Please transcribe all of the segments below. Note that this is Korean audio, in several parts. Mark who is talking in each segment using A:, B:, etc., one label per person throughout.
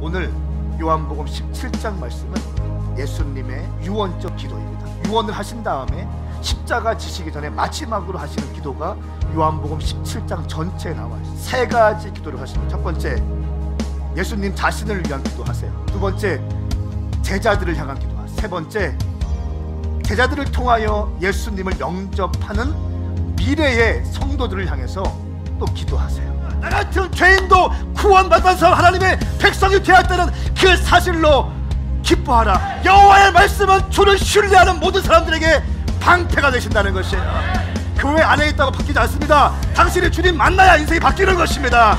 A: 오늘 요한복음 17장 말씀은 예수님의 유언적 기도입니다. 유언을 하신 다음에 십자가 지시기 전에 마지막으로 하시는 기도가 요한복음 17장 전체에 나와요. 세 가지 기도를 하십니다. 첫 번째, 예수님 자신을 위한 기도하세요. 두 번째, 제자들을 향한 기도하세요. 세 번째, 제자들을 통하여 예수님을 영접하는 미래의 성도들을 향해서 또 기도하세요. 나 같은 죄인도 구원받아서 하나님의 백성이 되었다는 그 사실로 기뻐하라. 여호와의 말씀은 주를 신뢰하는 모든 사람들에게 방패가 되신다는 것이에요. 교회 안에 있다고 바뀌지 않습니다. 당신이 주님 만나야 인생이 바뀌는 것입니다.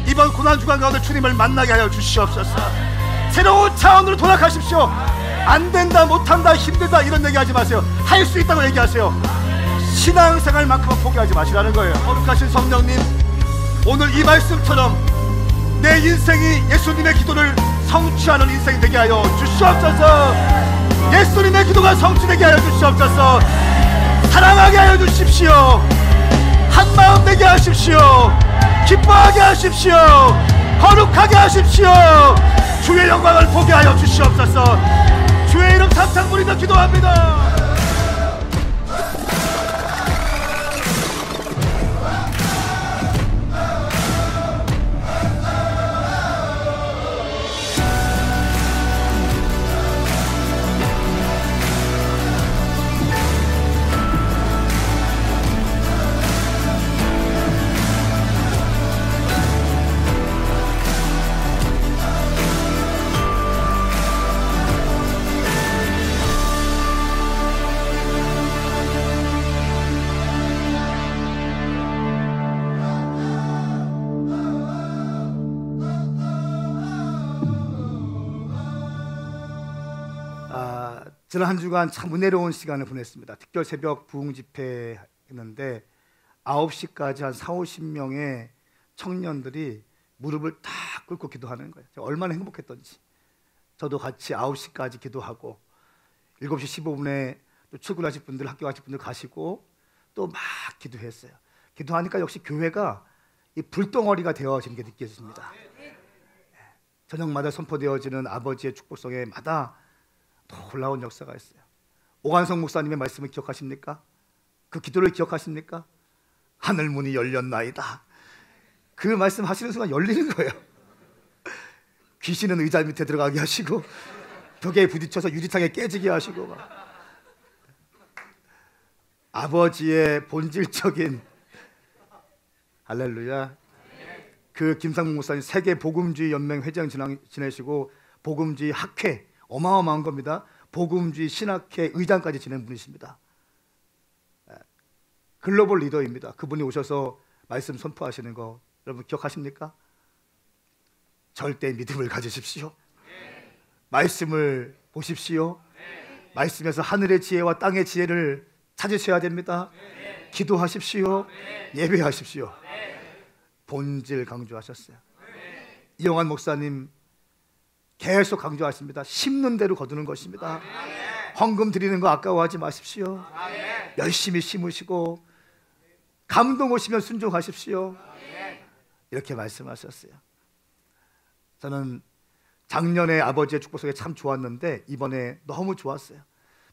A: 이번 고난주간 가운데 주님을 만나게 하여 주시옵소서. 새로운 차원으로 돌아가십시오. 안된다, 못한다, 힘들다 이런 얘기하지 마세요. 할 수 있다고 얘기하세요. 신앙생활만큼은 포기하지 마시라는 거예요. 거룩하신 성령님, 오늘 이 말씀처럼 내 인생이 예수님의 기도를 성취하는 인생이 되게 하여 주시옵소서. 예수님의 기도가 성취되게 하여 주시옵소서. 사랑하게 하여 주십시오. 한마음 되게 하십시오. 기뻐하게 하십시오. 거룩하게 하십시오. 주의 영광을 보게 하여 주시옵소서. 주의 이름 삼창 부리며 기도합니다. 지난 한 주간 참 은혜로운 시간을 보냈습니다. 특별 새벽 부흥 집회 했는데 9시까지 한 40~50명의 청년들이 무릎을 딱 꿇고 기도하는 거예요. 얼마나 행복했던지. 저도 같이 9시까지 기도하고 7시 15분에 또 출근하실 분들, 학교 가실 분들 가시고 또 막 기도했어요. 기도하니까 역시 교회가 이 불덩어리가 되어지는 게 느껴집니다. 저녁마다 선포되어지는 아버지의 축복성에마다 놀라운 역사가 있어요. 오관성 목사님의 말씀을 기억하십니까? 그 기도를 기억하십니까? 하늘문이 열렸나이다. 그 말씀 하시는 순간 열리는 거예요. 귀신은 의자 밑에 들어가게 하시고 벽에 부딪혀서 유리창에 깨지게 하시고 막. 아버지의 본질적인 할렐루야. 그 김상문 목사님 세계 복음주의 연맹 회장 지내시고 복음주의 학회 어마어마한 겁니다. 복음주의 신학회 의장까지 지낸 분이십니다. 글로벌 리더입니다. 그분이 오셔서 말씀 선포하시는 거 여러분 기억하십니까? 절대 믿음을 가지십시오. 말씀을 보십시오. 말씀에서 하늘의 지혜와 땅의 지혜를 찾으셔야 됩니다. 기도하십시오. 예배하십시오. 본질 강조하셨어요. 이영환 목사님 계속 강조하십니다. 심는 대로 거두는 것입니다. 헌금 드리는 거 아까워하지 마십시오. 열심히 심으시고 감동 오시면 순종하십시오. 이렇게 말씀하셨어요. 저는 작년에 아버지의 축복성에 참 좋았는데 이번에 너무 좋았어요.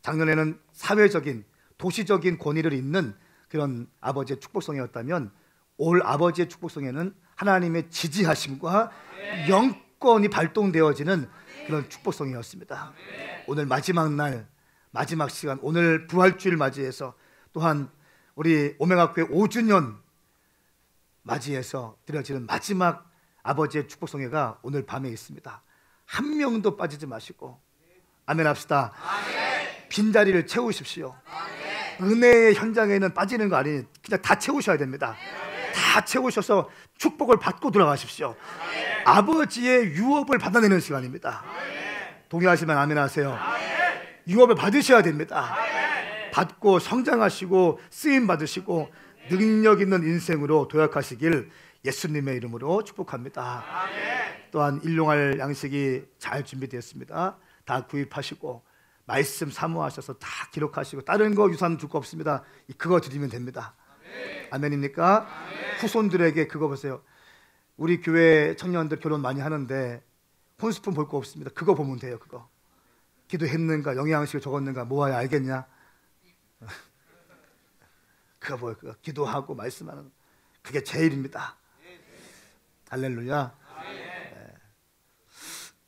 A: 작년에는 사회적인 도시적인 권위를 잇는 그런 아버지의 축복성이었다면 올 아버지의 축복성에는 하나님의 지지하심과 영권이 발동되어지는 그런 축복성이었습니다. 오늘 마지막 날, 마지막 시간, 오늘 부활주일 맞이해서 또한 우리 오메가교회 5주년 맞이해서 드려지는 마지막 아버지의 축복성회가 오늘 밤에 있습니다. 한 명도 빠지지 마시고 아멘 합시다. 빈자리를 채우십시오. 은혜의 현장에는 빠지는 거 아니에요. 그냥 다 채우셔야 됩니다. 다 채우셔서 축복을 받고 돌아가십시오. 아버지의 유업을 받아내는 시간입니다. 동의하시면 아멘 하세요. 유업을 받으셔야 됩니다. 받고 성장하시고 쓰임 받으시고 능력 있는 인생으로 도약하시길 예수님의 이름으로 축복합니다. 또한 일용할 양식이 잘 준비되었습니다. 다 구입하시고 말씀 사모하셔서 다 기록하시고 다른 거 유산 줄 거 없습니다. 그거 드리면 됩니다. 아멘입니까? 후손들에게 그거 보세요. 우리 교회 청년들 결혼 많이 하는데 혼수품 볼 거 없습니다. 그거 보면 돼요. 그거 기도했는가 영양식을 적었는가 모아야 알겠냐. 그거 뭐예요? 그거 기도하고 말씀하는 그게 제일입니다. 할렐루야. 네.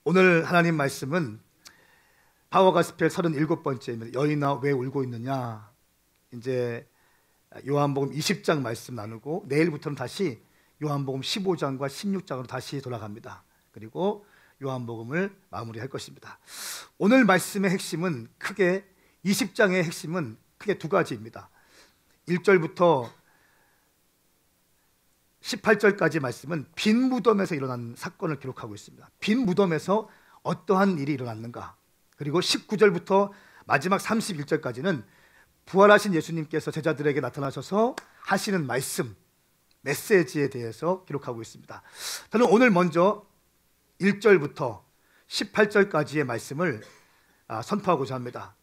A: 오늘 하나님 말씀은 파워가스펠 37번째입니다. 여인아 왜 울고 있느냐. 이제 요한복음 20장 말씀 나누고 내일부터는 다시 요한복음 15장과 16장으로 다시 돌아갑니다. 그리고 요한복음을 마무리할 것입니다. 오늘 말씀의 핵심은 크게 20장의 핵심은 크게 두 가지입니다. 1절부터 18절까지 말씀은 빈 무덤에서 일어난 사건을 기록하고 있습니다. 빈 무덤에서 어떠한 일이 일어났는가. 그리고 19절부터 마지막 31절까지는 부활하신 예수님께서 제자들에게 나타나셔서 하시는 말씀, 메시지에 대해서 기록하고 있습니다. 저는 오늘 먼저 1절부터 18절까지의 말씀을 선포하고자 합니다.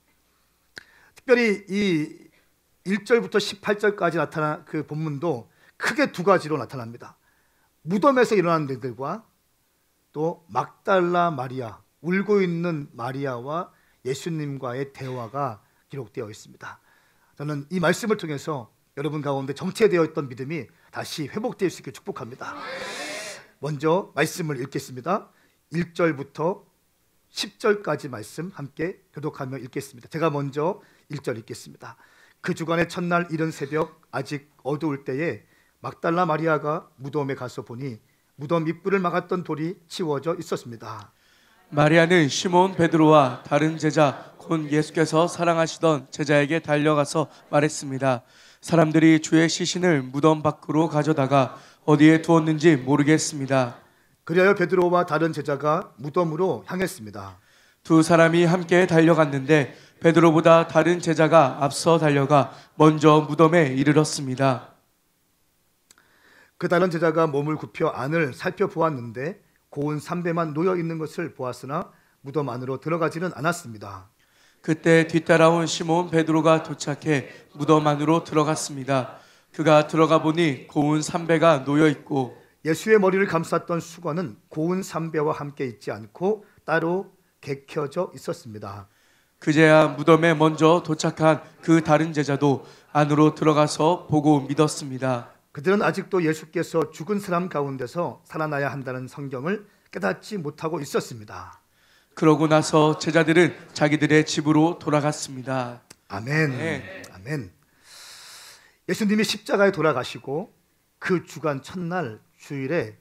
A: 특별히 이 1절부터 18절까지 나타난 그 본문도 크게 두 가지로 나타납니다. 무덤에서 일어난 일들과 또 막달라 마리아, 울고 있는 마리아와 예수님과의 대화가 기록되어 있습니다. 저는 이 말씀을 통해서 여러분 가운데 정체되어 있던 믿음이 다시 회복될 수 있게 축복합니다. 먼저 말씀을 읽겠습니다. 1절부터 10절까지 말씀 함께 교독하며 읽겠습니다. 제가 먼저 1절 읽겠습니다. 그 주간의 첫날 이른 새벽 아직 어두울 때에 막달라 마리아가 무덤에 가서 보니 무덤 입구를 막았던 돌이 치워져 있었습니다.
B: 마리아는 시몬 베드로와 다른 제자 곧 예수께서 사랑하시던 제자에게 달려가서 말했습니다. 사람들이 주의 시신을 무덤 밖으로 가져다가 어디에 두었는지 모르겠습니다.
A: 그리하여 베드로와 다른 제자가 무덤으로 향했습니다.
B: 두 사람이 함께 달려갔는데 베드로보다 다른 제자가 앞서 달려가 먼저 무덤에 이르렀습니다.
A: 그 다른 제자가 몸을 굽혀 안을 살펴보았는데 고운 삼배만 놓여 있는 것을 보았으나 무덤 안으로 들어가지는 않았습니다.
B: 그때 뒤따라온 시몬 베드로가 도착해 무덤 안으로 들어갔습니다. 그가 들어가 보니 고운 삼배가 놓여 있고
A: 예수의 머리를 감쌌던 수건은 고운 삼배와 함께 있지 않고 따로 개켜져 있었습니다.
B: 그제야 무덤에 먼저 도착한 그 다른 제자도 안으로 들어가서 보고 믿었습니다.
A: 그들은 아직도 예수께서 죽은 사람 가운데서 살아나야 한다는 성경을 깨닫지 못하고 있었습니다.
B: 그러고 나서 제자들은 자기들의 집으로 돌아갔습니다.
A: 아멘.
B: 네.
A: 아멘. 예수님이 십자가에 돌아가시고 그 주간 첫날 주일에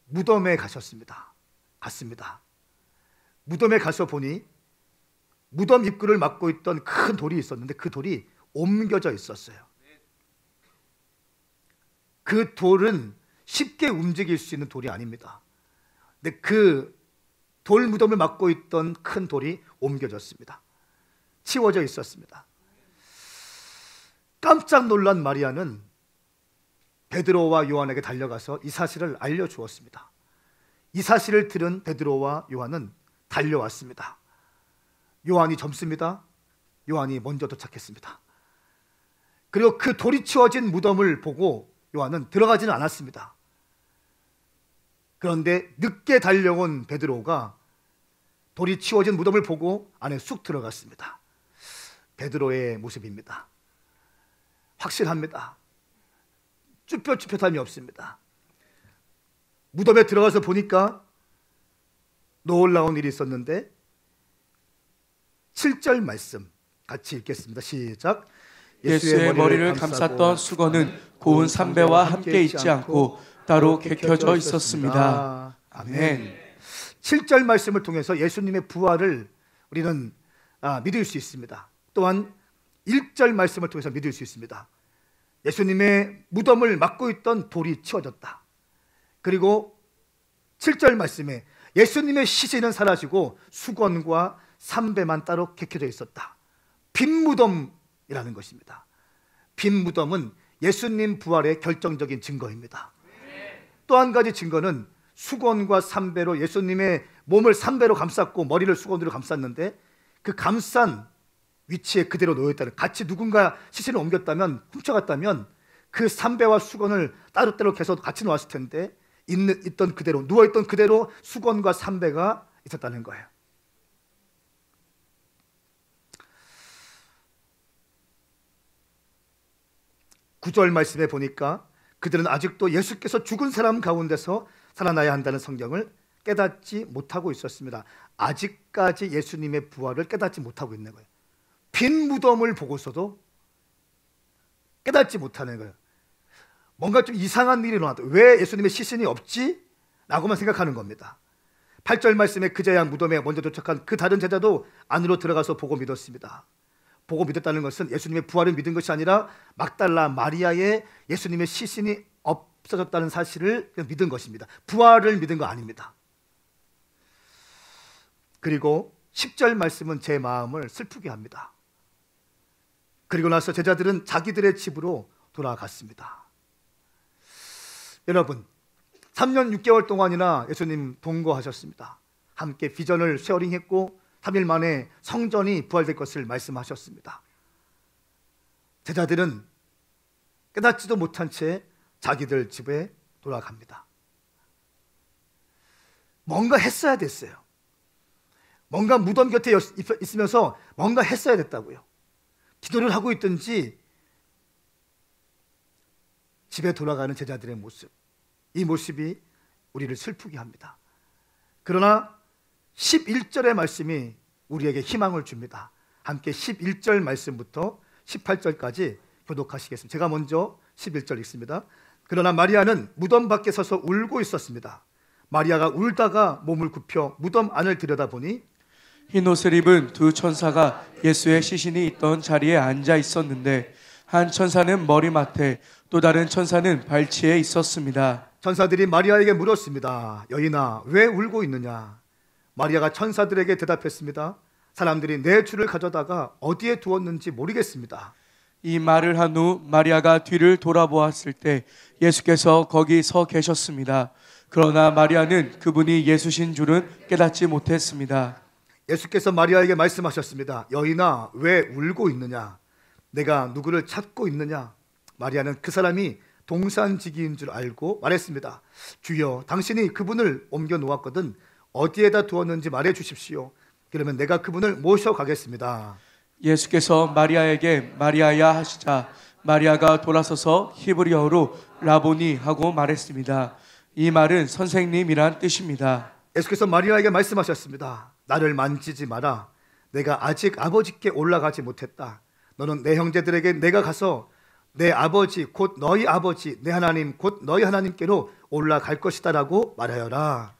A: 무덤에 갔습니다. 무덤에 가서 보니 무덤 입구를 막고 있던 큰 돌이 있었는데 그 돌이 옮겨져 있었어요. 그 돌은 쉽게 움직일 수 있는 돌이 아닙니다. 근데 그 돌 무덤을 막고 있던 큰 돌이 옮겨졌습니다. 치워져 있었습니다. 깜짝 놀란 마리아는 베드로와 요한에게 달려가서 이 사실을 알려주었습니다. 이 사실을 들은 베드로와 요한은 달려왔습니다. 요한이 젊습니다. 요한이 먼저 도착했습니다. 그리고 그 돌이 치워진 무덤을 보고 요한은 들어가지는 않았습니다. 그런데 늦게 달려온 베드로가 돌이 치워진 무덤을 보고 안에 쑥 들어갔습니다. 베드로의 모습입니다. 확실합니다. 쭈뼛쭈뼛함이 없습니다. 무덤에 들어가서 보니까 놀라운 일이 있었는데 7절 말씀 같이 읽겠습니다. 시작.
B: 예수의 머리를 감쌌던 수건은 고운 삼배와 함께 있지 않고 따로 개켜져 있었습니다. 아멘.
A: 7절 말씀을 통해서 예수님의 부활을 우리는 믿을 수 있습니다. 또한 1절 말씀을 통해서 믿을 수 있습니다. 예수님의 무덤을 막고 있던 돌이 치워졌다. 그리고 7절 말씀에 예수님의 시신은 사라지고 수건과 삼배만 따로 개켜져 있었다. 빈 무덤이라는 것입니다. 빈 무덤은 예수님 부활의 결정적인 증거입니다. 또 한 가지 증거는 수건과 삼배로 예수님의 몸을 삼배로 감쌌고 머리를 수건으로 감쌌는데 그 감싼 위치에 그대로 놓여있다는, 같이 누군가 시신을 옮겼다면, 훔쳐갔다면 그 삼배와 수건을 따로따로 계속 같이 놓았을 텐데 있던 그대로, 누워있던 그대로 수건과 삼배가 있었다는 거예요. 구절 말씀에 보니까 그들은 아직도 예수께서 죽은 사람 가운데서 살아나야 한다는 성경을 깨닫지 못하고 있었습니다. 아직까지 예수님의 부활을 깨닫지 못하고 있는 거예요. 빈 무덤을 보고서도 깨닫지 못하는 거예요. 뭔가 좀 이상한 일이 일어났다. 왜 예수님의 시신이 없지? 라고만 생각하는 겁니다. 8절 말씀에 그제야 무덤에 먼저 도착한 그 다른 제자도 안으로 들어가서 보고 믿었습니다. 보고 믿었다는 것은 예수님의 부활을 믿은 것이 아니라 막달라 마리아의 예수님의 시신이 없어졌다는 사실을 믿은 것입니다. 부활을 믿은 거 아닙니다. 그리고 10절 말씀은 제 마음을 슬프게 합니다. 그리고 나서 제자들은 자기들의 집으로 돌아갔습니다. 여러분, 3년 6개월 동안이나 예수님 동거하셨습니다. 함께 비전을 쉐어링했고 3일 만에 성전이 부활될 것을 말씀하셨습니다. 제자들은 깨닫지도 못한 채 자기들 집에 돌아갑니다. 뭔가 했어야 됐어요. 뭔가 무덤 곁에 있으면서 뭔가 했어야 됐다고요. 기도를 하고 있든지 집에 돌아가는 제자들의 모습, 이 모습이 우리를 슬프게 합니다. 그러나 11절의 말씀이 우리에게 희망을 줍니다. 함께 11절 말씀부터 18절까지 교독하시겠습니다. 제가 먼저 11절 읽습니다. 그러나 마리아는 무덤 밖에 서서 울고 있었습니다. 마리아가 울다가 몸을 굽혀 무덤 안을 들여다보니
B: 흰옷을 입은 두 천사가 예수의 시신이 있던 자리에 앉아 있었는데 한 천사는 머리맡에 또 다른 천사는 발치에 있었습니다.
A: 천사들이 마리아에게 물었습니다. 여인아, 왜 울고 있느냐? 마리아가 천사들에게 대답했습니다. 사람들이 내 주를 가져다가 어디에 두었는지 모르겠습니다.
B: 이 말을 한 후 마리아가 뒤를 돌아보았을 때 예수께서 거기 서 계셨습니다. 그러나 마리아는 그분이 예수신 줄은 깨닫지 못했습니다.
A: 예수께서 마리아에게 말씀하셨습니다. 여인아, 왜 울고 있느냐? 내가 누구를 찾고 있느냐? 마리아는 그 사람이 동산지기인 줄 알고 말했습니다. 주여, 당신이 그분을 옮겨 놓았거든 어디에다 두었는지 말해 주십시오. 그러면 내가 그분을 모셔가겠습니다.
B: 예수께서 마리아에게 마리아야 하시자 마리아가 돌아서서 히브리어로 라보니 하고 말했습니다. 이 말은 선생님이란 뜻입니다.
A: 예수께서 마리아에게 말씀하셨습니다. 나를 만지지 마라. 내가 아직 아버지께 올라가지 못했다. 너는 내 형제들에게 내가 가서 내 아버지 곧 너희 아버지 내 하나님 곧 너희 하나님께로 올라갈 것이다 라고 말하여라.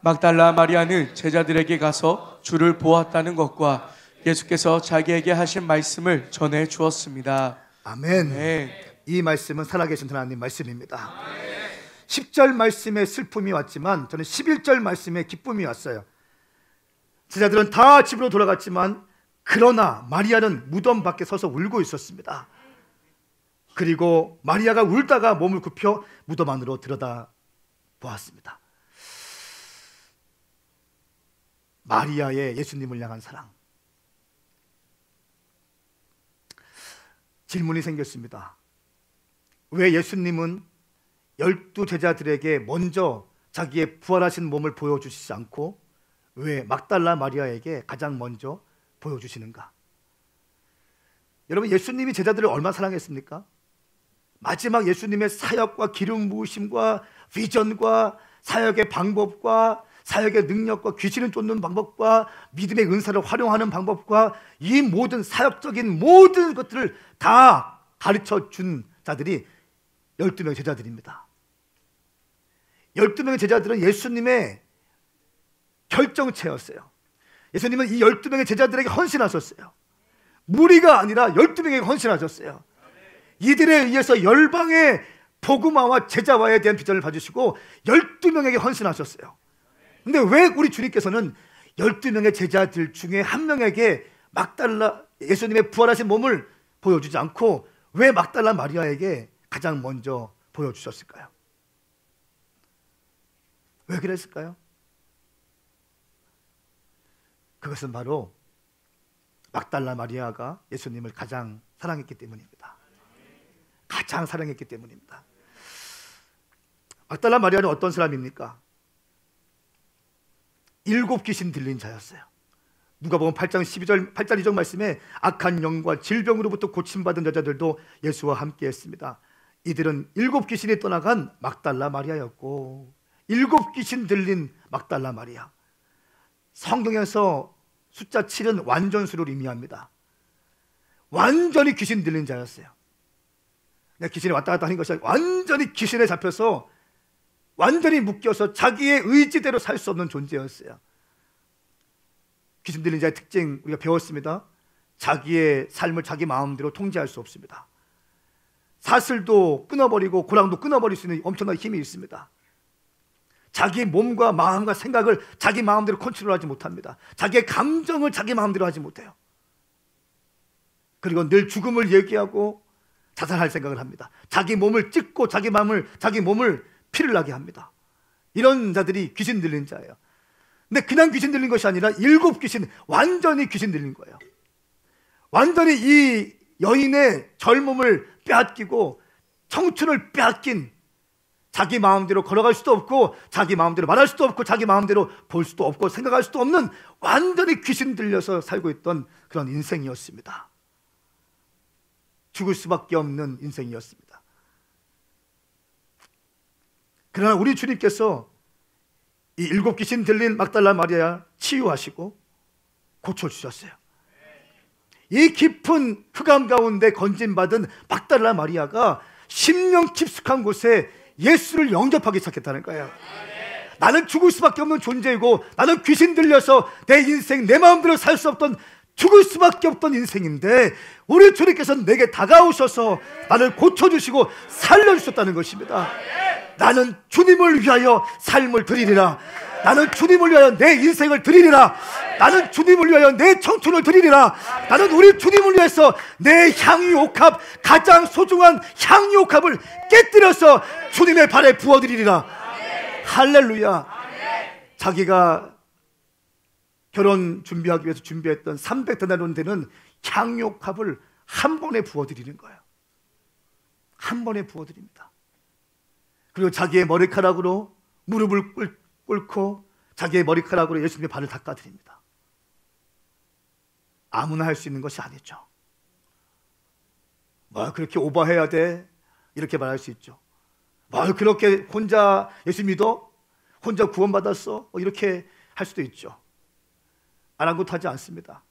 B: 막달라 마리아는 제자들에게 가서 주를 보았다는 것과 예수께서 자기에게 하신 말씀을 전해 주었습니다.
A: 아멘.
B: 네.
A: 이 말씀은 살아계신 하나님 말씀입니다. 10절 말씀에 슬픔이 왔지만 저는 11절 말씀에 기쁨이 왔어요. 제자들은 다 집으로 돌아갔지만 그러나 마리아는 무덤 밖에 서서 울고 있었습니다. 그리고 마리아가 울다가 몸을 굽혀 무덤 안으로 들여다 보았습니다. 마리아의 예수님을 향한 사랑. 질문이 생겼습니다. 왜 예수님은 12 제자들에게 먼저 자기의 부활하신 몸을 보여주시지 않고 왜 막달라 마리아에게 가장 먼저 보여주시는가? 여러분, 예수님이 제자들을 얼마나 사랑했습니까? 마지막 예수님의 사역과 기름 부으심과 비전과 사역의 방법과 사역의 능력과 귀신을 쫓는 방법과 믿음의 은사를 활용하는 방법과 이 모든 사역적인 모든 것들을 다 가르쳐 준 자들이 12명의 제자들입니다. 12명의 제자들은 예수님의 결정체였어요. 예수님은 이 12명의 제자들에게 헌신하셨어요. 무리가 아니라 12명에게 헌신하셨어요. 이들에 의해서 열방의 복음화와 제자화에 대한 비전을 봐주시고 12명에게 헌신하셨어요. 근데 왜 우리 주님께서는 12명의 제자들 중에 한 명에게 막달라 예수님의 부활하신 몸을 보여주지 않고 왜 막달라 마리아에게 가장 먼저 보여주셨을까요? 왜 그랬을까요? 그것은 바로 막달라 마리아가 예수님을 가장 사랑했기 때문입니다. 가장 사랑했기 때문입니다. 막달라 마리아는 어떤 사람입니까? 7 귀신 들린 자였어요. 누가복음 8장 12절 8절 2절 말씀에 악한 영과 질병으로부터 고침받은 여자들도 예수와 함께 했습니다. 이들은 7 귀신이 떠나간 막달라 마리아였고, 7 귀신 들린 막달라 마리아. 성경에서 숫자 7은 완전수를 의미합니다. 완전히 귀신 들린 자였어요. 귀신이 왔다 갔다 하는 것이 아니라 완전히 귀신에 잡혀서 완전히 묶여서 자기의 의지대로 살 수 없는 존재였어요. 귀신 들린 자의 특징 우리가 배웠습니다. 자기의 삶을 자기 마음대로 통제할 수 없습니다. 사슬도 끊어버리고 고랑도 끊어버릴 수 있는 엄청난 힘이 있습니다. 자기 몸과 마음과 생각을 자기 마음대로 컨트롤하지 못합니다. 자기의 감정을 자기 마음대로 하지 못해요. 그리고 늘 죽음을 얘기하고 자살할 생각을 합니다. 자기 몸을 찢고 자기 몸을 피를 나게 합니다. 이런 자들이 귀신 들린 자예요. 근데 그냥 귀신 들린 것이 아니라 7 귀신, 완전히 귀신 들린 거예요. 완전히 이 여인의 젊음을 빼앗기고 청춘을 빼앗긴, 자기 마음대로 걸어갈 수도 없고 자기 마음대로 말할 수도 없고 자기 마음대로 볼 수도 없고 생각할 수도 없는 완전히 귀신 들려서 살고 있던 그런 인생이었습니다. 죽을 수밖에 없는 인생이었습니다. 그러나 우리 주님께서 이 7 귀신 들린 막달라 마리아 치유하시고 고쳐주셨어요. 이 깊은 흑암 가운데 건진받은 막달라 마리아가 10년 깊숙한 곳에 예수를 영접하기 시작했다는 거예요. 나는 죽을 수밖에 없는 존재이고, 나는 귀신 들려서 내 인생 내 마음대로 살 수 없던, 죽을 수밖에 없던 인생인데 우리 주님께서 내게 다가오셔서 나를 고쳐주시고 살려주셨다는 것입니다. 나는 주님을 위하여 삶을 드리리라. 나는 주님을 위하여 내 인생을 드리리라. 나는 주님을 위하여 내 청춘을 드리리라. 나는 우리 주님을 위해서 내 향유옥합, 가장 소중한 향유옥합을 깨뜨려서 주님의 발에 부어드리리라. 할렐루야. 자기가 결혼 준비하기 위해서 준비했던 300데나리온 되는 향유옥합을 한 번에 부어드리는 거예요. 한 번에 부어드립니다. 그리고 자기의 머리카락으로 무릎을 꿇고 자기의 머리카락으로 예수님의 발을 닦아드립니다. 아무나 할 수 있는 것이 아니죠. 뭐 그렇게 오버해야 돼? 이렇게 말할 수 있죠. 뭐 그렇게 혼자 예수 믿어? 혼자 구원받았어? 이렇게 할 수도 있죠. 아랑곳하지 않습니다.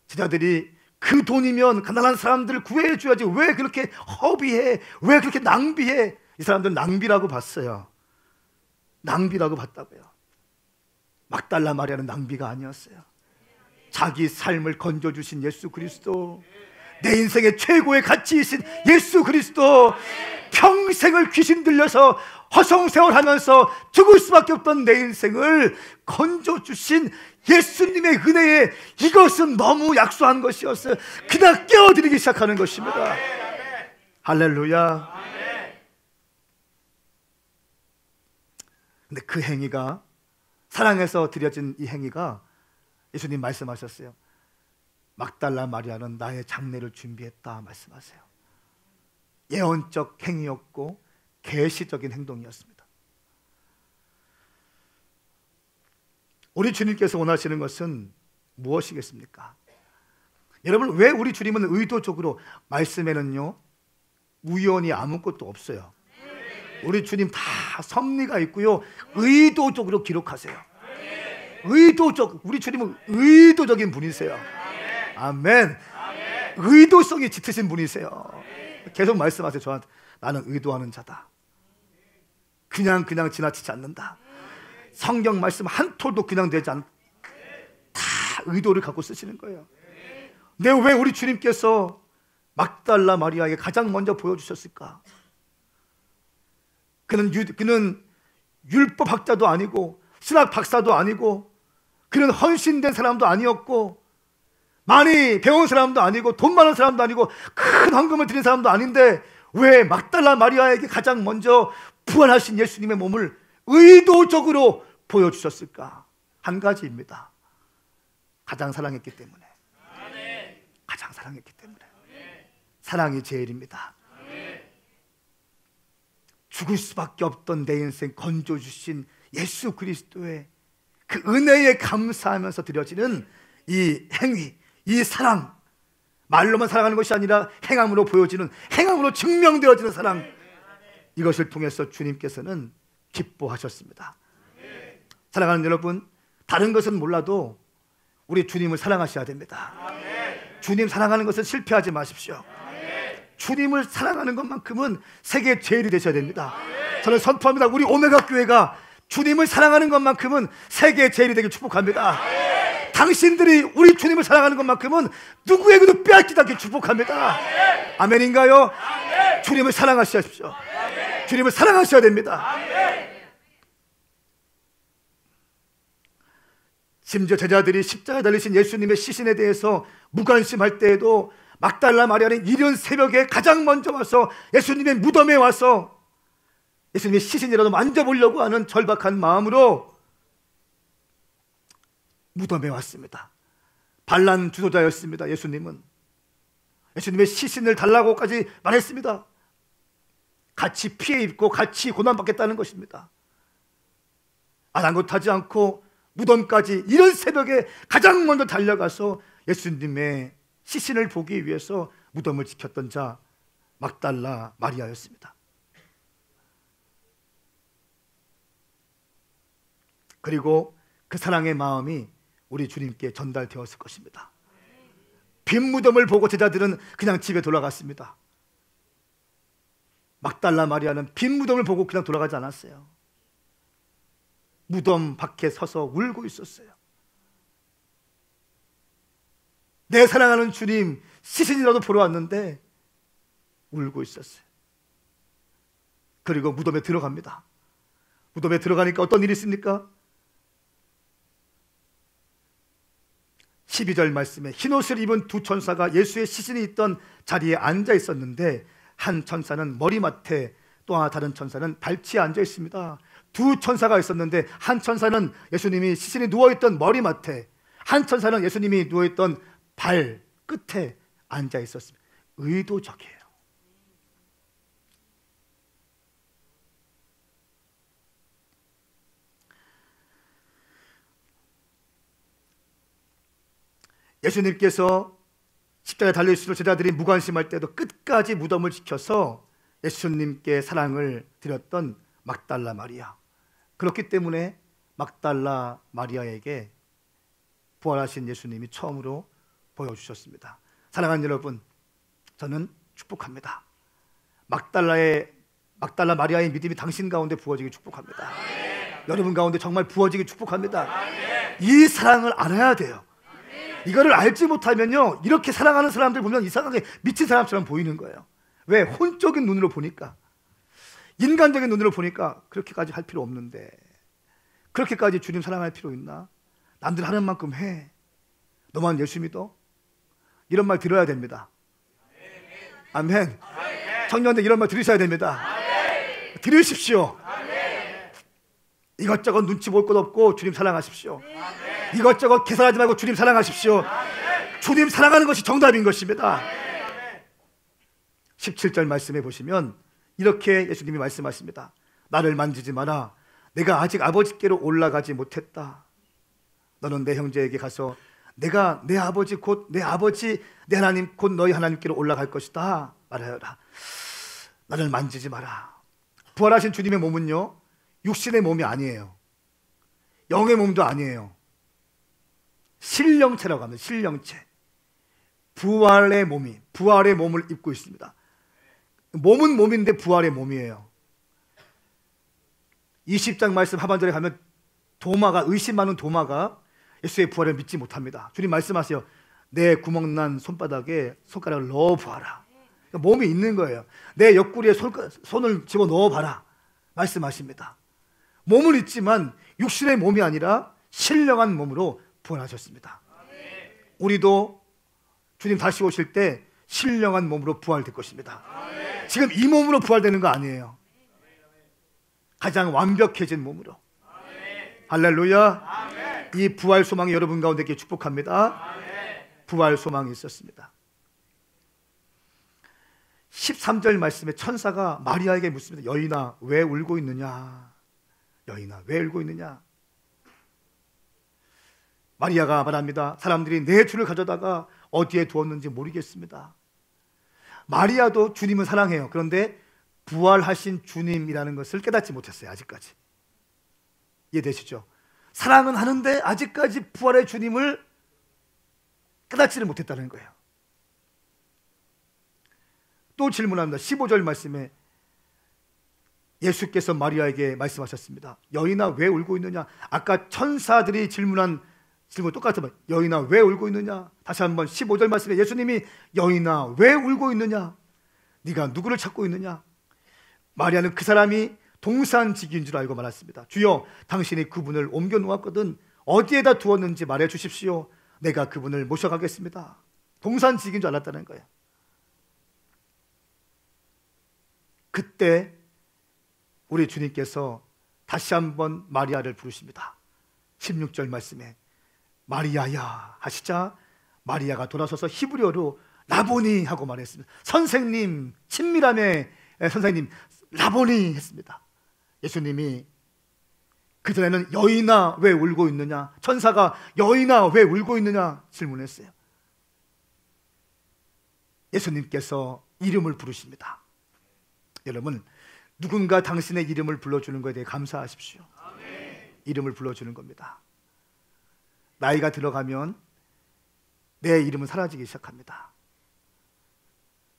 A: 제자들이 그 돈이면 가난한 사람들을 구해줘야지 왜 그렇게 허비해? 왜 그렇게 낭비해? 이 사람들은 낭비라고 봤어요. 낭비라고 봤다고요. 막달라 마리아는 낭비가 아니었어요. 자기 삶을 건져주신 예수 그리스도, 내 인생의 최고의 가치이신 예수 그리스도, 평생을 귀신 들려서 허송세월하면서 죽을 수밖에 없던 내 인생을 건져주신 예수님의 은혜에 이것은 너무 약소한 것이었어요. 그냥 깨어드리기 시작하는 것입니다. 할렐루야. 근데 그 행위가, 사랑해서 드려진 이 행위가, 예수님 말씀하셨어요. 막달라 마리아는 나의 장례를 준비했다 말씀하세요. 예언적 행위였고 계시적인 행동이었습니다. 우리 주님께서 원하시는 것은 무엇이겠습니까? 여러분, 왜 우리 주님은 의도적으로, 말씀에는요 우연이 아무것도 없어요. 우리 주님 다 섭리가 있고요, 의도적으로 기록하세요. 우리 주님은 의도적인 분이세요. 아멘. 의도성이 짙으신 분이세요. 계속 말씀하세요. 저한테. 나는 의도하는 자다. 그냥 지나치지 않는다. 성경 말씀 한 톨도 그냥 되지 않다. 의도를 갖고 쓰시는 거예요. 근데 왜 우리 주님께서 막달라 마리아에게 가장 먼저 보여주셨을까? 그는 율법학자도 아니고 신학 박사도 아니고, 그는 헌신된 사람도 아니었고, 많이 배운 사람도 아니고, 돈 많은 사람도 아니고, 큰 헌금을 드린 사람도 아닌데 왜 막달라 마리아에게 가장 먼저 부활하신 예수님의 몸을 의도적으로 보여주셨을까? 한 가지입니다. 가장 사랑했기 때문에. 가장 사랑했기 때문에. 사랑이 제일입니다. 죽을 수밖에 없던 내 인생 건져주신 예수 그리스도의 그 은혜에 감사하면서 드려지는 이 행위, 이 사랑, 말로만 사랑하는 것이 아니라 행함으로 보여지는, 행함으로 증명되어지는 사랑, 이것을 통해서 주님께서는 기뻐하셨습니다. 사랑하는 여러분, 다른 것은 몰라도 우리 주님을 사랑하셔야 됩니다. 주님 사랑하는 것은 실패하지 마십시오. 주님을 사랑하는 것만큼은 세계 제일이 되셔야 됩니다. 저는 선포합니다. 우리 오메가 교회가 주님을 사랑하는 것만큼은 세계 제일이 되길 축복합니다. 당신들이 우리 주님을 사랑하는 것만큼은 누구에게도 빼앗기지 않게 축복합니다. 아멘인가요? 주님을 사랑하십시오. 주님을 사랑하셔야 됩니다. 심지어 제자들이 십자가에 달리신 예수님의 시신에 대해서 무관심할 때에도 막달라 마리아는 이른 새벽에 가장 먼저 와서 예수님의 무덤에 와서 예수님의 시신이라도 만져보려고 하는 절박한 마음으로 무덤에 왔습니다. 반란 주도자였습니다. 예수님은 예수님의 시신을 달라고까지 말했습니다. 같이 피해 입고 같이 고난받겠다는 것입니다. 아랑곳하지 않고 무덤까지 이른 새벽에 가장 먼저 달려가서 예수님의 시신을 보기 위해서 무덤을 지켰던 자, 막달라 마리아였습니다. 그리고 그 사랑의 마음이 우리 주님께 전달되었을 것입니다. 빈 무덤을 보고 제자들은 그냥 집에 돌아갔습니다. 막달라 마리아는 빈 무덤을 보고 그냥 돌아가지 않았어요. 무덤 밖에 서서 울고 있었어요. 내 사랑하는 주님 시신이라도 보러 왔는데 울고 있었어요. 그리고 무덤에 들어갑니다. 무덤에 들어가니까 어떤 일이 있습니까? 12절 말씀에 흰옷을 입은 두 천사가 예수의 시신이 있던 자리에 앉아 있었는데 한 천사는 머리맡에 또 다른 천사는 발치에 앉아 있습니다. 두 천사가 있었는데 한 천사는 예수님이 시신이 누워있던 머리맡에, 한 천사는 예수님이 누워있던 발 끝에 앉아 있었습니다. 의도적이에요. 예수님께서 십자가에 달려있을 제자들이 무관심할 때도 끝까지 무덤을 지켜서 예수님께 사랑을 드렸던 막달라 마리아. 그렇기 때문에 막달라 마리아에게 부활하신 예수님이 처음으로 보여주셨습니다. 사랑하는 여러분, 저는 축복합니다. 막달라 마리아의 믿음이 당신 가운데 부어지기 축복합니다. 여러분 가운데 정말 부어지기 축복합니다. 이 사랑을 알아야 돼요. 이거를 알지 못하면요, 이렇게 사랑하는 사람들 보면 이상하게 미친 사람처럼 보이는 거예요. 왜? 혼적인 눈으로 보니까, 인간적인 눈으로 보니까 그렇게까지 할 필요 없는데, 그렇게까지 주님 사랑할 필요 있나? 남들 하는 만큼 해. 너만 예수 믿어? 이런 말 들어야 됩니다. 아멘. 청년들 이런 말 들으셔야 됩니다. 들으십시오. 이것저것 눈치 볼 것 없고 주님 사랑하십시오. 이것저것 계산하지 말고 주님 사랑하십시오. 주님 사랑하는 것이 정답인 것입니다. 17절 말씀해 보시면 이렇게 예수님이 말씀하십니다. 나를 만지지 마라. 내가 아직 아버지께로 올라가지 못했다. 너는 내 형제에게 가서 내가 내 아버지 곧 내 아버지 내 하나님 곧 너희 하나님께로 올라갈 것이다 말하여라. 나를 만지지 마라. 부활하신 주님의 몸은요, 육신의 몸이 아니에요. 영의 몸도 아니에요. 신령체라고 합니다. 신령체. 부활의 몸을 입고 있습니다. 몸은 몸인데 부활의 몸이에요. 20장 말씀 하반절에 가면 의심 많은 도마가 예수의 부활을 믿지 못합니다. 주님 말씀하세요. 내 구멍난 손바닥에 손가락을 넣어보아라. 그러니까 몸이 있는 거예요. 내 옆구리에 손을 집어넣어봐라 말씀하십니다. 몸은 있지만 육신의 몸이 아니라 신령한 몸으로 부활하셨습니다. 우리도 주님 다시 오실 때 신령한 몸으로 부활될 것입니다. 지금 이 몸으로 부활되는 거 아니에요. 가장 완벽해진 몸으로. 할렐루야. 이 부활 소망이 여러분 가운데 있게 축복합니다. 부활 소망이 있었습니다. 13절 말씀에 천사가 마리아에게 묻습니다. 여인아 왜 울고 있느냐? 여인아 왜 울고 있느냐? 마리아가 말합니다. 사람들이 내 주를 가져다가 어디에 두었는지 모르겠습니다. 마리아도 주님을 사랑해요. 그런데 부활하신 주님이라는 것을 깨닫지 못했어요. 아직까지. 이해되시죠? 사랑은 하는데 아직까지 부활의 주님을 깨닫지를 못했다는 거예요. 또 질문합니다. 15절 말씀에 예수께서 마리아에게 말씀하셨습니다. 여인아 왜 울고 있느냐? 아까 천사들이 질문한 질문 똑같은 말. 여인아 왜 울고 있느냐? 다시 한번 15절 말씀에 예수님이 여인아 왜 울고 있느냐? 네가 누구를 찾고 있느냐? 마리아는 그 사람이 동산직인 줄 알고 말했습니다. 주여 당신이 그분을 옮겨 놓았거든 어디에다 두었는지 말해 주십시오. 내가 그분을 모셔가겠습니다. 동산직인 줄 알았다는 거예요. 그때 우리 주님께서 다시 한번 마리아를 부르십니다. 16절 말씀에 마리아야 하시자 마리아가 돌아서서 히브리어로 라보니 하고 말했습니다. 선생님, 친밀함의 선생님, 라보니 했습니다. 예수님이 그전에는 여인아 왜 울고 있느냐? 천사가 여인아 왜 울고 있느냐? 질문했어요. 예수님께서 이름을 부르십니다. 여러분, 누군가 당신의 이름을 불러주는 것에 대해 감사하십시오. 이름을 불러주는 겁니다. 나이가 들어가면 내 이름은 사라지기 시작합니다.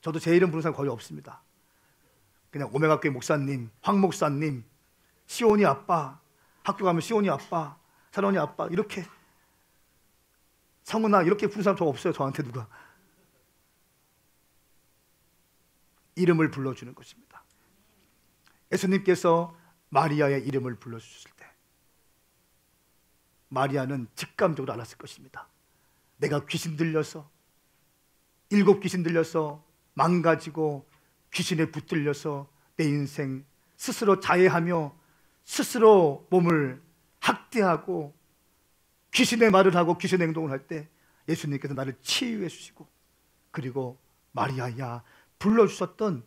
A: 저도 제 이름 부르는 사람 거의 없습니다. 그냥 오메가교회 목사님, 황 목사님, 시온이 아빠, 학교 가면 시온이 아빠, 찬원이 아빠 이렇게 성은아 이렇게 부르는 사람 저 없어요. 저한테 누가. 이름을 불러주는 것입니다. 예수님께서 마리아의 이름을 불러주셨을 때 마리아는 직감적으로 알았을 것입니다. 내가 귀신 들려서 7 귀신 들려서 망가지고 귀신에 붙들려서 내 인생 스스로 자해하며 스스로 몸을 학대하고 귀신의 말을 하고 귀신의 행동을 할 때 예수님께서 나를 치유해 주시고 그리고 마리아야 불러주셨던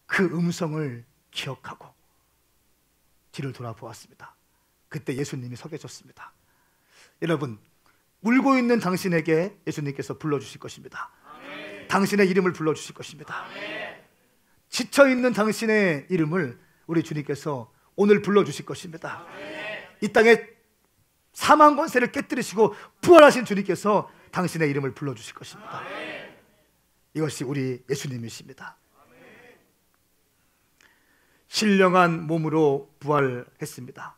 A: 그 음성을 기억하고 뒤를 돌아보았습니다. 그때 예수님이 서 계셨습니다. 여러분, 울고 있는 당신에게 예수님께서 불러주실 것입니다. 아멘. 당신의 이름을 불러주실 것입니다. 아멘. 지쳐있는 당신의 이름을 우리 주님께서 오늘 불러주실 것입니다. 아멘. 이 땅에 사망 권세를 깨뜨리시고 부활하신 주님께서 당신의 이름을 불러주실 것입니다. 아멘. 이것이 우리 예수님이십니다. 아멘. 신령한 몸으로 부활했습니다.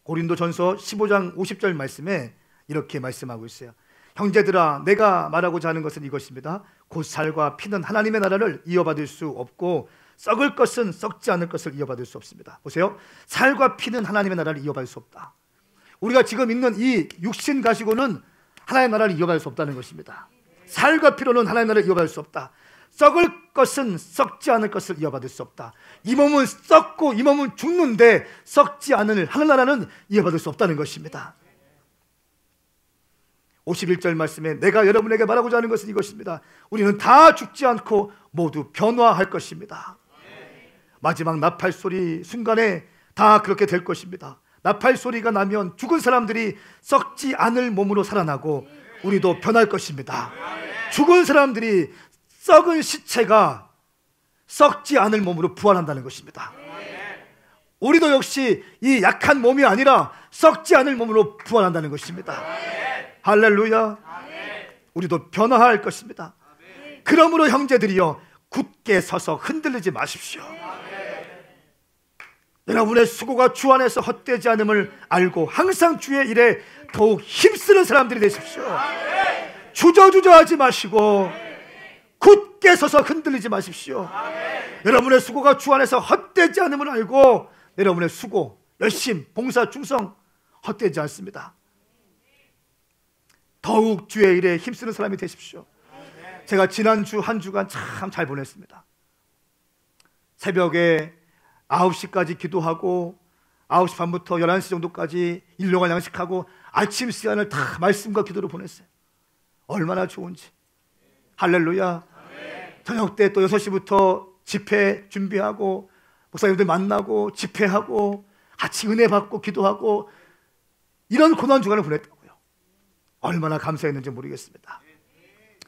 A: 고린도전서 15장 50절 말씀에 이렇게 말씀하고 있어요. 형제들아 내가 말하고자 하는 것은 이것입니다. 곧 살과 피는 하나님의 나라를 이어받을 수 없고 썩을 것은 썩지 않을 것을 이어받을 수 없습니다. 보세요. 살과 피는 하나님의 나라를 이어받을 수 없다. 우리가 지금 있는 이 육신 가지고는 하나님의 나라를 이어받을 수 없다는 것입니다. 살과 피로는 하나님의 나라를 이어받을 수 없다. 썩을 것은 썩지 않을 것을 이어받을 수 없다. 이 몸은 썩고 이 몸은 죽는데 썩지 않을 하늘나라는 이어받을 수 없다는 것입니다. 51절 말씀에 내가 여러분에게 말하고자 하는 것은 이것입니다. 우리는 다 죽지 않고 모두 변화할 것입니다. 마지막 나팔소리 순간에 다 그렇게 될 것입니다. 나팔소리가 나면 죽은 사람들이 썩지 않을 몸으로 살아나고 우리도 변할 것입니다. 죽은 사람들이 썩은 시체가 썩지 않을 몸으로 부활한다는 것입니다. 우리도 역시 이 약한 몸이 아니라 썩지 않을 몸으로 부활한다는 것입니다. 할렐루야. 우리도 변화할 것입니다. 그러므로 형제들이여 굳게 서서 흔들리지 마십시오. 여러분의 수고가 주 안에서 헛되지 않음을 알고 항상 주의 일에 더욱 힘쓰는 사람들이 되십시오. 주저주저하지 마시고 굳게 서서 흔들리지 마십시오. 여러분의 수고가 주 안에서 헛되지 않음을 알고 여러분의 수고, 열심, 봉사, 충성 헛되지 않습니다. 더욱 주의 일에 힘쓰는 사람이 되십시오. 제가 지난주 한 주간 참 잘 보냈습니다. 새벽에 9시까지 기도하고 9시 반부터 11시 정도까지 일용할 양식하고 아침 시간을 다 말씀과 기도로 보냈어요. 얼마나 좋은지. 할렐루야. 저녁 때 또 6시부터 집회 준비하고 목사님들 만나고 집회하고 같이 은혜 받고 기도하고 이런 고난 주간을 보냈다고요. 얼마나 감사했는지 모르겠습니다.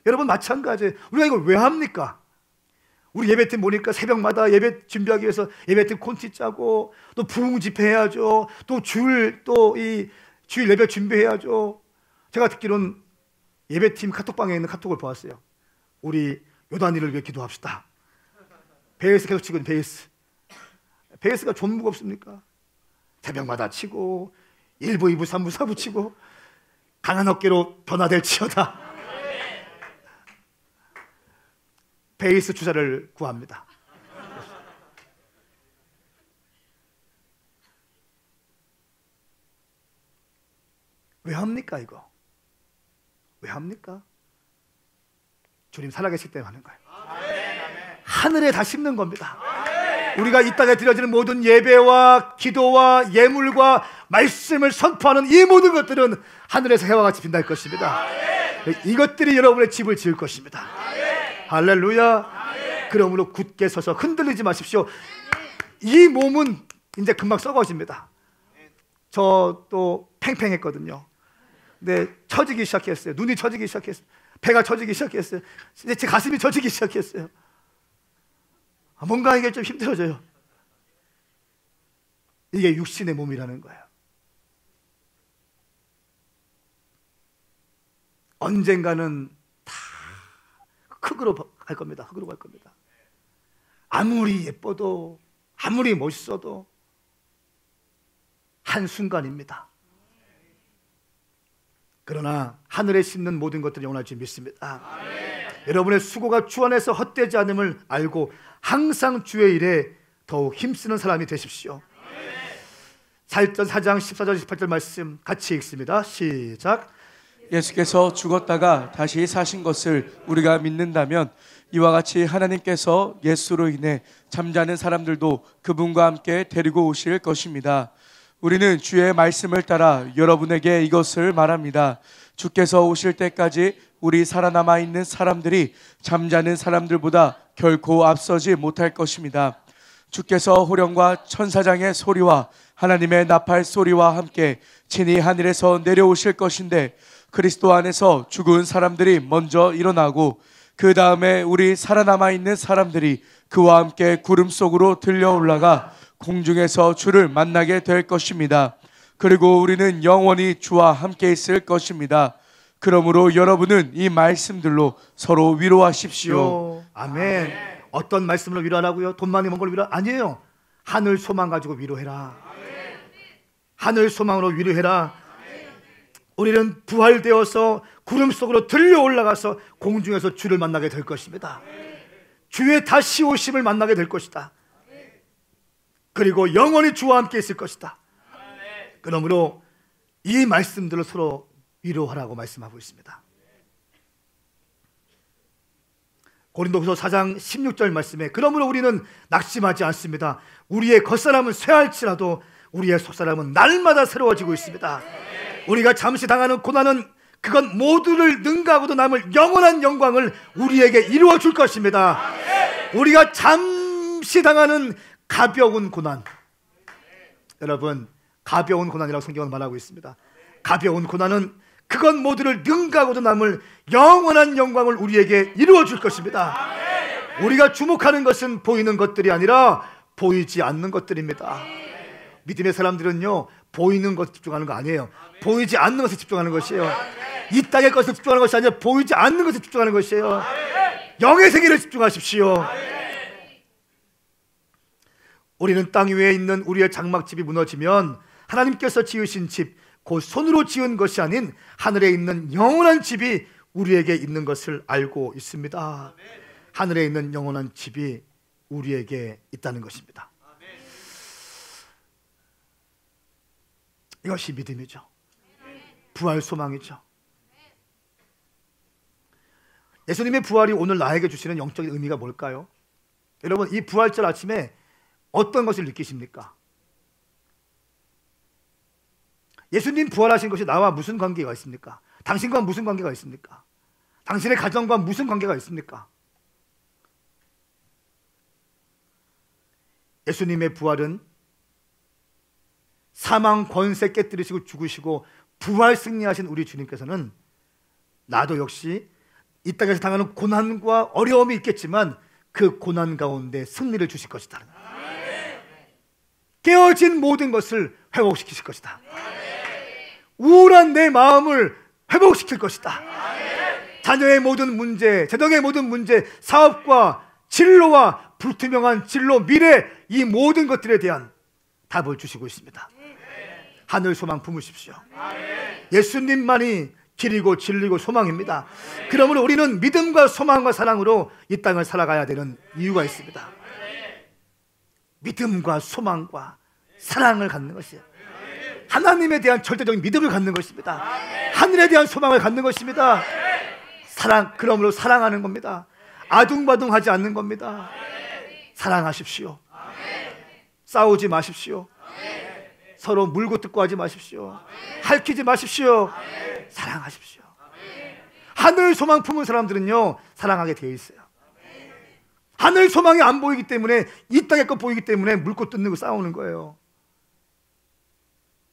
A: 여러분 마찬가지, 우리가 이걸 왜 합니까? 우리 예배팀 모니까 새벽마다 예배 준비하기 위해서 예배팀 콘티 짜고 또 부흥 집회해야죠. 또 주일 예배 준비해야죠. 제가 듣기로는 예배팀 카톡방에 있는 카톡을 보았어요. 우리 요단이를 위해 기도합시다. 베이스 계속 치고 있는 베이스가 좀 무겁습니까? 새벽마다 치고 1부, 2부, 3부, 4부 치고 강한 어깨로 변화될지어다. 베이스 주자를 구합니다. 왜 합니까 이거? 왜 합니까? 주님 살아계시기 때문에 하는 거예요. 하늘에 다 심는 겁니다. 우리가 이 땅에 드려지는 모든 예배와 기도와 예물과 말씀을 선포하는 이 모든 것들은 하늘에서 해와 같이 빛날 것입니다. 이것들이 여러분의 집을 지을 것입니다. 할렐루야. 그러므로 굳게 서서 흔들리지 마십시오. 이 몸은 이제 금방 썩어집니다. 저 또 팽팽했거든요. 근데 처지기 시작했어요. 눈이 처지기 시작했어요. 배가 처지기 시작했어요. 이제 제 가슴이 처지기 시작했어요. 뭔가 이게 좀 힘들어져요. 이게 육신의 몸이라는 거예요. 언젠가는 다 흙으로 갈 겁니다. 흙으로 갈 겁니다. 아무리 예뻐도 아무리 멋있어도 한순간입니다. 그러나 하늘에 심는 모든 것들이 영원할 줄 믿습니다. 여러분의 수고가 주 안에서 헛되지 않음을 알고 항상 주의 일에 더욱 힘쓰는 사람이 되십시오. 사일전 4장 14절 18절 말씀 같이 읽습니다. 시작.
B: 예수께서 죽었다가 다시 사신 것을 우리가 믿는다면 이와 같이 하나님께서 예수로 인해 잠자는 사람들도 그분과 함께 데리고 오실 것입니다. 우리는 주의 말씀을 따라 여러분에게 이것을 말합니다. 주께서 오실 때까지 우리 살아남아 있는 사람들이 잠자는 사람들보다 결코 앞서지 못할 것입니다. 주께서 호령과 천사장의 소리와 하나님의 나팔 소리와 함께 친히 하늘에서 내려오실 것인데 그리스도 안에서 죽은 사람들이 먼저 일어나고 그 다음에 우리 살아남아 있는 사람들이 그와 함께 구름 속으로 들려 올라가 공중에서 주를 만나게 될 것입니다. 그리고 우리는 영원히 주와 함께 있을 것입니다. 그러므로 여러분은 이 말씀들로 서로 위로하십시오.
A: 아멘. 어떤 말씀으로 위로하라고요? 돈 많이 번 걸 위로? 아니에요. 하늘 소망 가지고 위로해라. 하늘 소망으로 위로해라. 우리는 부활되어서 구름 속으로 들려 올라가서 공중에서 주를 만나게 될 것입니다. 주의 다시 오심을 만나게 될 것이다. 그리고 영원히 주와 함께 있을 것이다. 그러므로 이 말씀들을 서로 위로하라고 말씀하고 있습니다. 고린도후서 4장 16절 말씀에 그러므로 우리는 낙심하지 않습니다. 우리의 겉사람은 쇠할지라도 우리의 속사람은 날마다 새로워지고 있습니다. 우리가 잠시 당하는 고난은 그것 모두를 능가하고도 남을 영원한 영광을 우리에게 이루어 줄 것입니다. 우리가 잠시 당하는 가벼운 고난, 여러분 가벼운 고난이라고 성경은 말하고 있습니다. 가벼운 고난은 그것 모두를 능가하고도 남을 영원한 영광을 우리에게 이루어 줄 것입니다. 우리가 주목하는 것은 보이는 것들이 아니라 보이지 않는 것들입니다. 믿음의 사람들은요, 보이는 것에 집중하는 거 아니에요. 보이지 않는 것에 집중하는 것이에요. 이 땅의 것에 집중하는 것이 아니라 보이지 않는 것에 집중하는 것이에요. 영의 세계를 집중하십시오. 우리는 땅 위에 있는 우리의 장막집이 무너지면 하나님께서 지으신 집, 곧 손으로 지은 것이 아닌 하늘에 있는 영원한 집이 우리에게 있는 것을 알고 있습니다. 하늘에 있는 영원한 집이 우리에게 있다는 것입니다. 이것이 믿음이죠. 부활 소망이죠. 예수님의 부활이 오늘 나에게 주시는 영적인 의미가 뭘까요? 여러분, 이 부활절 아침에 어떤 것을 느끼십니까? 예수님 부활하신 것이 나와 무슨 관계가 있습니까? 당신과 무슨 관계가 있습니까? 당신의 가정과 무슨 관계가 있습니까? 예수님의 부활은 사망 권세 깨뜨리시고 죽으시고 부활 승리하신 우리 주님께서는 나도 역시 이 땅에서 당하는 고난과 어려움이 있겠지만 그 고난 가운데 승리를 주실 것이다. 깨어진 모든 것을 회복시키실 것이다. 우울한 내 마음을 회복시킬 것이다. 자녀의 모든 문제, 재정의 모든 문제, 사업과 진로와 불투명한 진로, 미래, 이 모든 것들에 대한 답을 주시고 있습니다. 하늘 소망 품으십시오. 예수님만이 길이고 진리고 소망입니다. 그러므로 우리는 믿음과 소망과 사랑으로 이 땅을 살아가야 되는 이유가 있습니다. 믿음과 소망과 사랑을 갖는 것이에요. 하나님에 대한 절대적인 믿음을 갖는 것입니다. 하늘에 대한 소망을 갖는 것입니다. 그러므로 사랑하는 겁니다. 아둥바둥하지 않는 겁니다. 사랑하십시오. 싸우지 마십시오. 서로 물고 뜯고 하지 마십시오. 핥히지 마십시오. 사랑하십시오. 하늘 소망 품은 사람들은요, 사랑하게 되어 있어요. 하늘 소망이 안 보이기 때문에, 이 땅의 것 보이기 때문에 물고 뜯는 거 싸우는 거예요.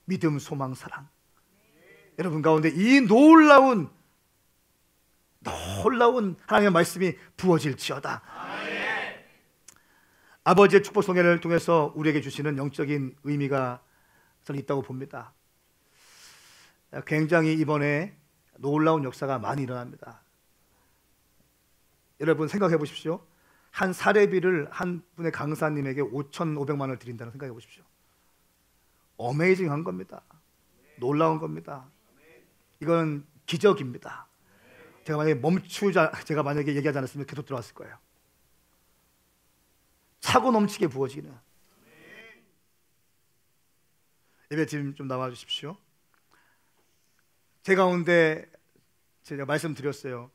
A: 믿음, 소망, 사랑. 여러분 가운데 이 놀라운 하나님의 말씀이 부어질지어다. 아버지의 축복 성회를 통해서 우리에게 주시는 영적인 의미가 저는 있다고 봅니다. 굉장히 이번에 놀라운 역사가 많이 일어납니다. 여러분 생각해 보십시오. 한 사례비를 한 분의 강사님에게 5,500만 원을 드린다는 생각해 보십시오. 어메이징한 겁니다. 놀라운 겁니다. 이건 기적입니다. 제가 만약에 얘기하지 않았으면 계속 들어왔을 거예요. 차고 넘치게 부어지는. 예배 지금 좀 나와 주십시오. 제 가운데 제가 말씀드렸어요.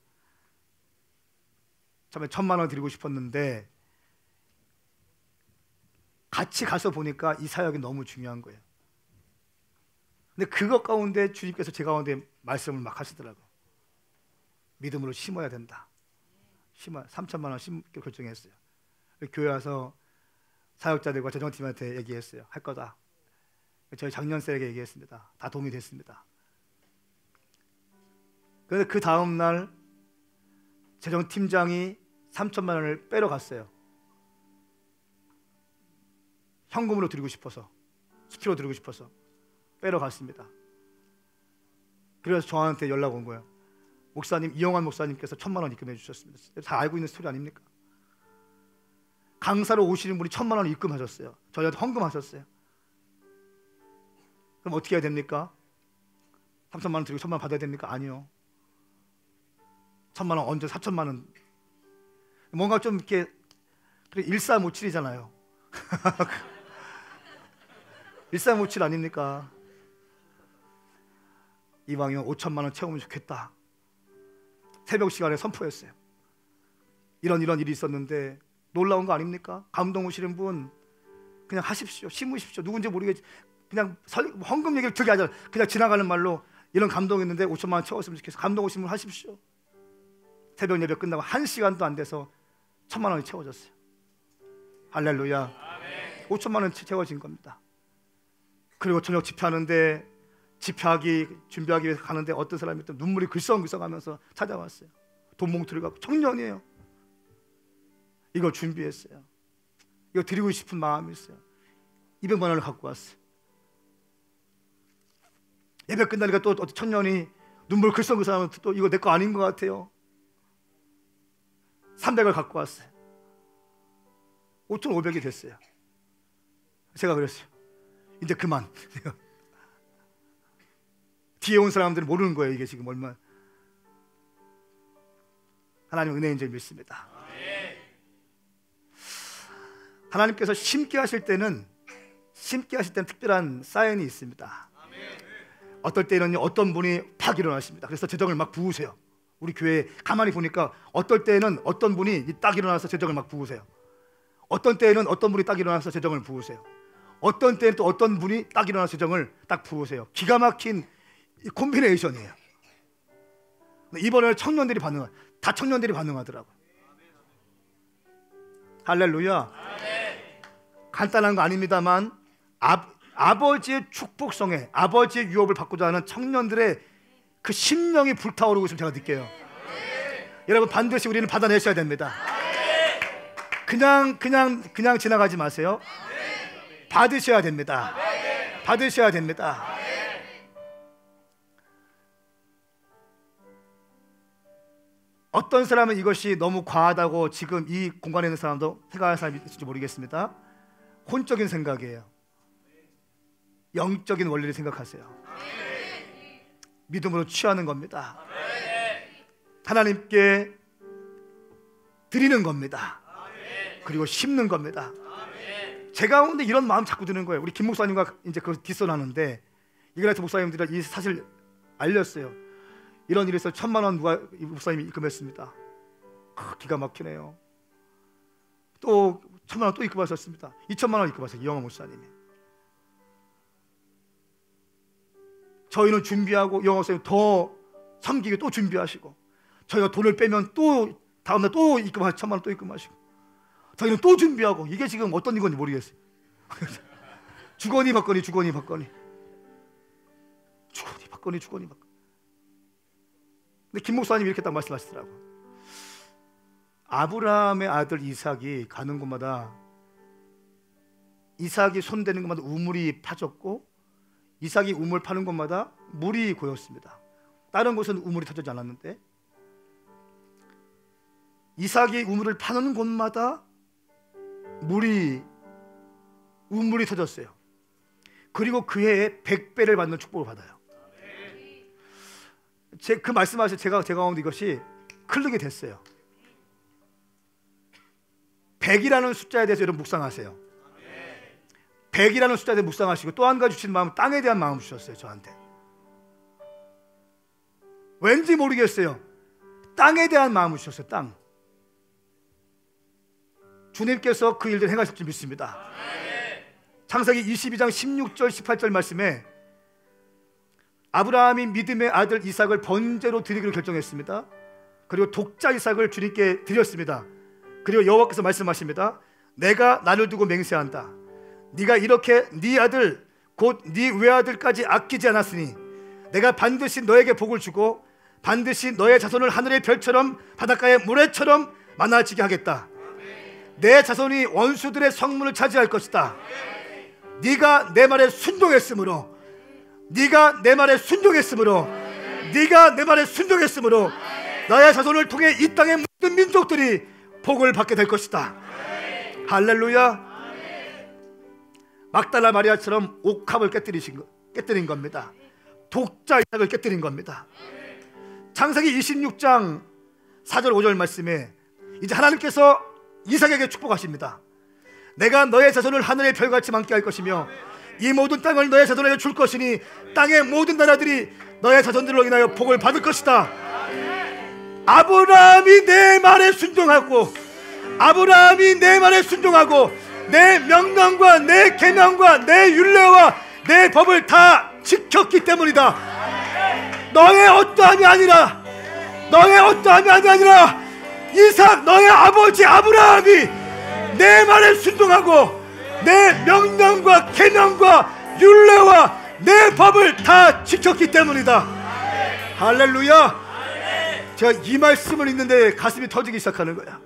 A: 처음에 1,000만 원 드리고 싶었는데 같이 가서 보니까 이 사역이 너무 중요한 거예요. 근데 그것 가운데 주님께서 제 가운데 말씀을 막 하시더라고요. 믿음으로 심어야 된다. 3,000만 원 심기로 결정했어요. 교회 와서 사역자들과 재정팀한테 얘기했어요. 할 거다. 저희 장년생에게 얘기했습니다. 다 동의됐습니다. 그런데 그 다음날 재정팀장이 3,000만 원을 빼러 갔어요. 현금으로 드리고 싶어서, 수표로 드리고 싶어서 빼러 갔습니다. 그래서 저한테 연락 온 거예요. 목사님, 이영환 목사님께서 1,000만 원 입금해 주셨습니다. 다 알고 있는 스토리 아닙니까? 강사로 오시는 분이 1,000만 원을 입금하셨어요. 저희한테 헌금하셨어요. 그럼 어떻게 해야 됩니까? 3,000만 원 드리고 1,000만 원 받아야 됩니까? 아니요. 1,000만 원 얹어 4,000만 원. 뭔가 좀 이렇게 1357이잖아요. 1357 아닙니까? 이왕이면 5,000만 원 채우면 좋겠다. 새벽 시간에 선포했어요. 이런 일이 있었는데 놀라운 거 아닙니까? 감동 오시는 분 그냥 하십시오. 심으십시오. 누군지 모르겠지. 그냥 헌금 얘기를 들게 하자. 그냥 지나가는 말로 이런 감동이 있는데 5,000만 원 채웠으면 좋겠어. 감동 오신 분 하십시오. 새벽 예배 끝나고 1시간도 안 돼서 1,000만 원이 채워졌어요. 할렐루야. 5,000만 원 채워진 겁니다. 그리고 저녁 집회하는데 준비하기 위해서 가는데 어떤 사람이 또 눈물이 글썽글썽하면서 찾아왔어요. 돈 몽투를 갖고. 청년이에요. 이거 준비했어요. 이거 드리고 싶은 마음이 있어요. 200만 원을 갖고 왔어요. 예배 끝나니까 또 어떤 청년이 눈물 글썽글썽하면서 또 이거 내 거 아닌 것 같아요. 300을 갖고 왔어요. 5,500이 됐어요. 제가 그랬어요. 이제 그만. 뒤에 온 사람들은 모르는 거예요. 이게 지금 얼마. 하나님 은혜인 줄 믿습니다. 하나님께서 심게 하실 때는 특별한 사인이 있습니다. 어떨 때는 어떤 분이 팍 일어나십니다. 그래서 재정을 막 부으세요. 우리 교회에 가만히 보니까 어떨 때는 어떤 분이 딱 일어나서 재정을 막 부으세요. 어떤 때는 어떤 분이 딱 일어나서 재정을 부으세요. 어떤 때는 또 어떤 분이 딱 일어나서 재정을 딱 부으세요. 기가 막힌 콤비네이션이에요. 이번에 다 청년들이 반응하더라고요. 할렐루야. 간단한 거 아닙니다만 아버지의 축복성에 아버지의 유업을 받고자 하는 청년들의 그 심령이 불타오르고 있으면 제가 느껴요. 여러분 반드시 우리는 받아내셔야 됩니다. 그냥 지나가지 마세요. 받으셔야 됩니다. 받으셔야 됩니다. 어떤 사람은 이것이 너무 과하다고 지금 이 공간에 있는 사람도 생각하는 사람이 있을지 모르겠습니다. 혼적인 생각이에요. 영적인 원리를 생각하세요. 믿음으로 취하는 겁니다. 하나님께 드리는 겁니다. 그리고 심는 겁니다. 제 가운데 이런 마음 자꾸 드는 거예요. 우리 김 목사님과 이제 그 뒷선하는데 이그라이트 목사님들이 이 사실 알렸어요. 이런 일이 있어 1,000만 원 누가 목사님이 입금했습니다. 기가 막히네요. 또 1,000만 원 또 입금하셨습니다. 2,000만 원 입금하셨어요. 이영호 목사님이. 저희는 준비하고 이영호 목사님 더 섬기게 또 준비하시고 저희가 돈을 빼면 또 다음날 또 입금하시고 1,000만 원 또 입금하시고 저희는 또 준비하고 이게 지금 어떤 건지 모르겠어요. 주거니 받거니 주거니 받거니 주거니 받거니 주거니 받거니. 근데 김 목사님이 이렇게 딱 말씀하시더라고. 아브라함의 아들 이삭이 가는 곳마다 이삭이 손대는 곳마다 우물이 파졌고 이삭이 우물 파는 곳마다 물이 고였습니다. 다른 곳은 우물이 터지지 않았는데 이삭이 우물을 파는 곳마다 우물이 터졌어요. 그리고 그 해에 100배를 받는 축복을 받아요. 그 말씀하실 제가 가운데 이것이 클릭이 됐어요. 100이라는 숫자에 대해서 여러분 묵상하세요. 100이라는 숫자에 대해서 묵상하시고 또 한 가지 주신 마음은 땅에 대한 마음을 주셨어요. 저한테 왠지 모르겠어요. 땅에 대한 마음을 주셨어요. 땅. 주님께서 그 일들 행하실 줄 믿습니다. 창세기 22장 16절 18절 말씀에 아브라함이 믿음의 아들 이삭을 번제로 드리기로 결정했습니다. 그리고 독자 이삭을 주님께 드렸습니다. 그리고 여호와께서 말씀하십니다. 내가 나를 두고 맹세한다. 네가 이렇게 네 아들 곧 네 외아들까지 아끼지 않았으니 내가 반드시 너에게 복을 주고 반드시 너의 자손을 하늘의 별처럼 바닷가의 모래처럼 많아지게 하겠다. 내 자손이 원수들의 성문을 차지할 것이다. 네가 내 말에 순종했으므로 네가 내 말에 순종했으므로 너의 자손을 통해 이 땅의 모든 민족들이 복을 받게 될 것이다. 할렐루야. 막달라 마리아처럼 옥합을 깨뜨린 겁니다. 독자 이삭을 깨뜨린 겁니다. 창세기 26장 4절 5절 말씀에 이제 하나님께서 이삭에게 축복하십니다. 내가 너의 자손을 하늘의 별같이 많게 할 것이며 이 모든 땅을 너의 자손에게 줄 것이니 땅의 모든 나라들이 너의 자손들로 인하여 복을 받을 것이다. 아브라함이 내 말에 순종하고 내 명령과 내 계명과 내 율례와 내 법을 다 지켰기 때문이다. 너의 어떠함이 아니라 이삭 너의 아버지 아브라함이 내 말에 순종하고 내 명령과 계명과 율례와 내 법을 다 지켰기 때문이다. 할렐루야. 제가 이 말씀을 읽는데 가슴이 터지기 시작하는 거야.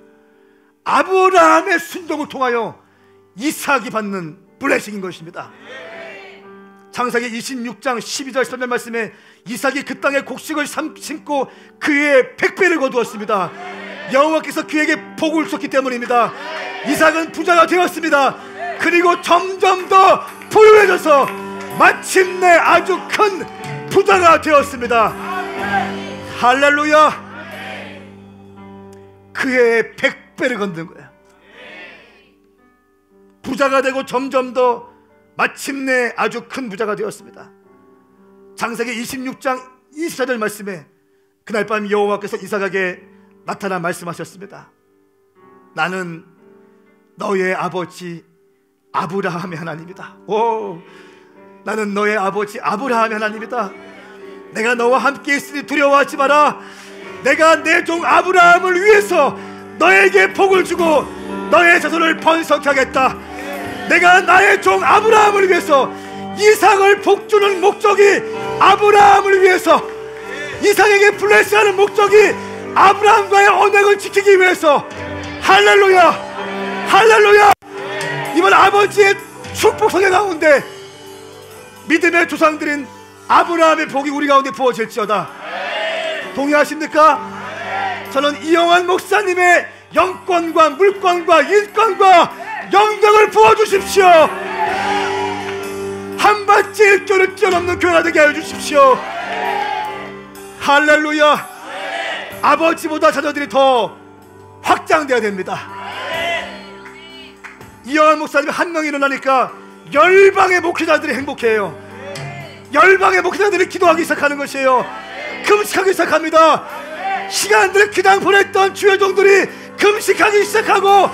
A: 아브라함의 순종을 통하여 이삭이 받는 블레싱인 것입니다. 창세기 26장 12절 13절 말씀에 이삭이 그 땅에 곡식을 심고 그의 100배를 거두었습니다. 여호와께서 그에게 복을 주셨기 때문입니다. 이삭은 부자가 되었습니다. 그리고 점점 더 부유해져서 마침내 아주 큰 부자가 되었습니다. 할렐루야. 그의 100배를 걷는 거야. 부자가 되고 점점 더 마침내 아주 큰 부자가 되었습니다. 창세기 26장 24절 말씀에 그날 밤 여호와께서 이삭에게 나타나 말씀하셨습니다. 나는 너의 아버지 아브라함의 하나님이다. 나는 너의 아버지 아브라함의 하나님이다. 내가 너와 함께 있으니 두려워하지 마라. 내가 내 종 아브라함을 위해서 너에게 복을 주고 너의 자손을 번성케 하겠다. 내가 나의 종 아브라함을 위해서 이삭을 복주는 목적이 아브라함을 위해서, 이삭에게 블레스하는 목적이 아브라함과의 언약을 지키기 위해서. 할렐루야, 할렐루야. 이번 아버지의 축복 성에 가운데 믿음의 조상들인 아브라함의 복이 우리 가운데 부어질지어다. 동의하십니까? 저는 이영환 목사님의 영권과 물권과 인권과 영광을 부어주십시오. 한밭 일교를 뛰어넘는 교회가 되게 하여 주십시오. 할렐루야. 아버지보다 자녀들이 더 확장되어야 됩니다. 이영환 목사님이 한 명이 일어나니까 열방의 목회자들이 행복해요. 열방의 목회자들이 기도하기 시작하는 것이에요. 금식하기 시작합니다. 시간들을 그냥 보냈던 주의 종들이 금식하기 시작하고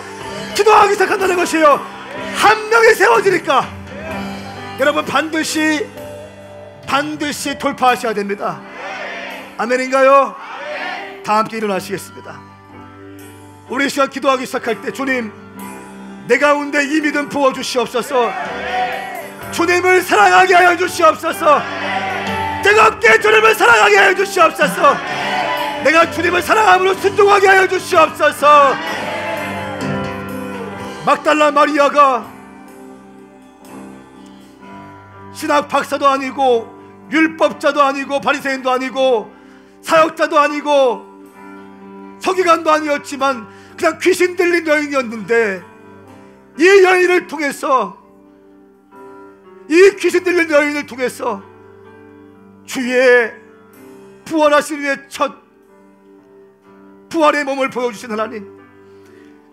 A: 기도하기 시작한다는 것이에요. 한 명이 세워지니까 여러분 반드시 돌파하셔야 됩니다. 아멘인가요? 다 함께 일어나시겠습니다. 우리 시간 기도하기 시작할 때 주님, 내 가운데 이 믿음 부어주시옵소서. 주님을 사랑하게 하여 주시옵소서. 뜨겁게 주님을 사랑하게 하여 주시옵소서. 내가 주님을 사랑함으로 순종하게 하여 주시옵소서. 막달라 마리아가 신학 박사도 아니고 율법자도 아니고 바리새인도 아니고 사역자도 아니고 서기관도 아니었지만 그냥 귀신 들린 여인이었는데, 이 여인을 통해서, 이 귀신 들린 여인을 통해서 주의 부활하신 후에 첫 부활의 몸을 보여주신 하나님,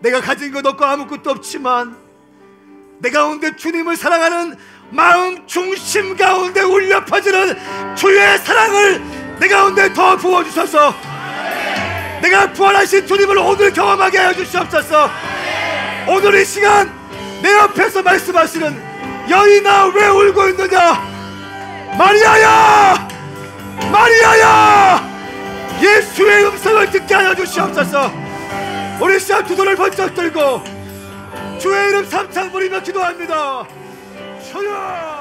A: 내가 가진 것 없고 아무것도 없지만 내 가운데 주님을 사랑하는 마음 중심 가운데 울려 퍼지는 주의 사랑을 내 가운데 더 부어주셔서 내가 부활하신 주님을 오늘 경험하게 하여 주시옵소서. 오늘 이 시간 내 옆에서 말씀하시는 여인아 왜 울고 있느냐, 마리아야, 마리아야, 예수의 음성을 듣게 하여 주시옵소서. 우리 시간 두 손을 번쩍 들고 주의 이름 삼창 부리며 기도합니다. 주여.